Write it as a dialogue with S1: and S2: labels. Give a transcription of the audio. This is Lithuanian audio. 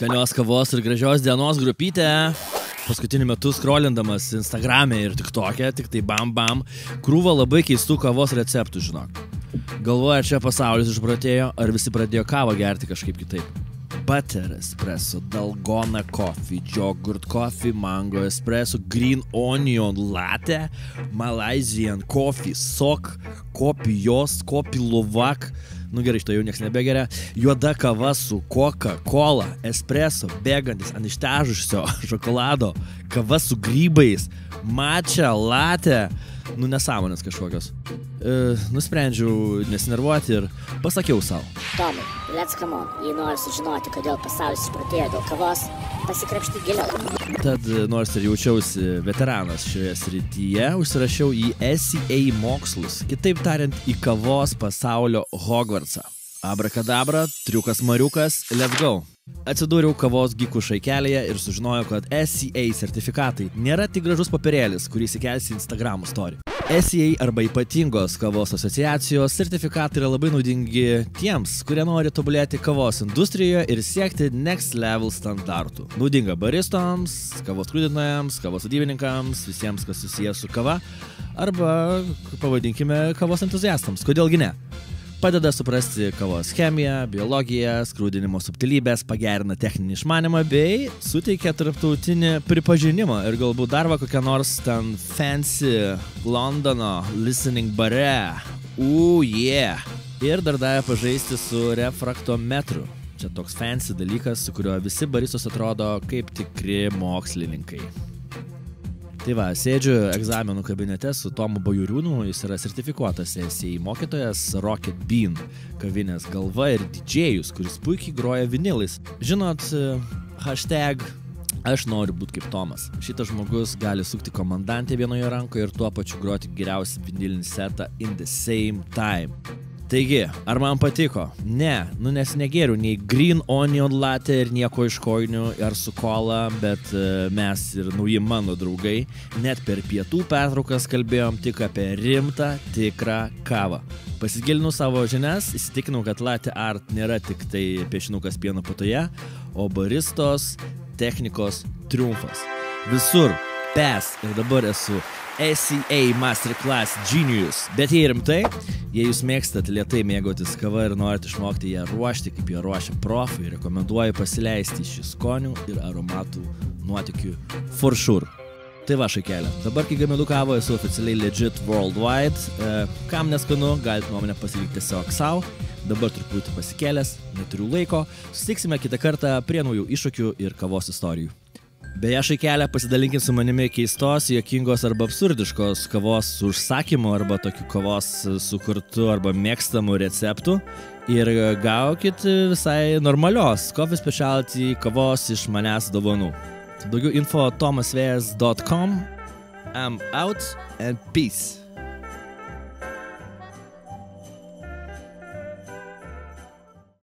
S1: Skanios kavos ir gražios dienos grupytė. Paskutiniu metu scrollindamas Instagram'e ir TikTok'e, tik tai bam, krūva labai keistų kavos receptų, žinok. Galvoja, čia pasaulis išpratėjo, ar visi pradėjo kavą gerti kažkaip kitaip. Butter espresso, dalgona coffee, yogurt coffee, mango espresso, green onion latte, Malaysian coffee, sok, kopi jos, kopi lovak. Nu gerai, šito jau nieks nebegeria. Juoda kava su Coca-Cola, espresso, bėgantis ant ištežusio šokolado, kava su grybais, matcha, latte. Nu nesąmonės kažkokios. Nusprendžiau nesinervuoti ir pasakiau savo.
S2: Tomai, let's come on. Jei nori sužinoti, kodėl pasaulis išpratėjo dėl kavos, pasikrapšti giliau.
S1: Tad nors ir jaučiausi veteranas šioje srityje, užsirašiau į SEA mokslus, kitaip tariant į kavos pasaulio Hogwartsą. Abrakadabra, triukas mariukas, let's go. Atsidūriau kavos gikų šaikelėje ir sužinojau, kad SEA sertifikatai nėra tik gražus papirėlis, kurį įsikelsi į Instagram story. SEA arba ypatingos kavos asociacijos sertifikatai yra labai naudingi tiems, kurie nori tobulėti kavos industrijoje ir siekti next level standartų. Naudinga baristoms, kavos skrudintojams, kavos vadybininkams, visiems, kas susijęs su kava, arba, pavadinkime, kavos entuziastams. Kodėlgi ne? Padeda suprasti kavos chemiją, biologiją, skrudinimo subtilybės, pagerina techninį išmanimą bei suteikia tarptautinį pripažinimą ir galbūt dar va kokią nors ten fancy Londono listening bare. Yeah! Ir dar davė pažaisti su refraktometru. Čia toks fancy dalykas, su kuriuo visi baristos atrodo kaip tikri mokslininkai. Tai va, sėdžiu egzaminų kabinete su Tomu Bajuriūnu, jis yra sertifikuotas SEA mokytojas, Rocket Bean kavinės galva ir didžėjus, kuris puikiai groja vinilais. Žinot, hashtag aš noriu būti kaip Tomas. Šitas žmogus gali sukti komandantę vienoje rankoje ir tuo pačiu groti geriausią vinilinį setą in the same time. Taigi, ar man patiko? Ne, nes negėriu nei green onion latte ir nieko iš kojinių ar su kola, bet mes ir nauji mano draugai net per pietų pertraukas kalbėjom tik apie rimtą, tikrą kavą. Pasigilinau savo žinias, įsitikinau, kad latte art nėra tik tai piešinukas pieno putoje, o baristos technikos triumfas. Visur pes ir dabar esu SEA Masterclass Genius. Bet jei rimtai, jei jūs mėgstat lėtai mėgautis kava ir norite išmokti ją ruošti, kaip ją ruošia profai, rekomenduoju pasileisti šį skonių ir aromatų nuotykių for sure. Tai va šaikelė. Dabar, kai gaminu kavą, esu oficialiai legit worldwide. Kam neskanu, galite nuomonę pasilikti tiesiog savo. Dabar truputį pasikėlęs, neturiu laiko. Susitiksime kitą kartą prie naujų iššūkių ir kavos istorijų. Beje, šaikelę pasidalinkit su manimi keistos, juokingos arba absurdiškos kavos užsakymų arba tokių kavos sukurtų arba mėgstamų receptų ir gaukit visai normalios coffee specialty kavos iš manęs dovanų. Daugiau info tomasvėjas.com. I'm out and peace.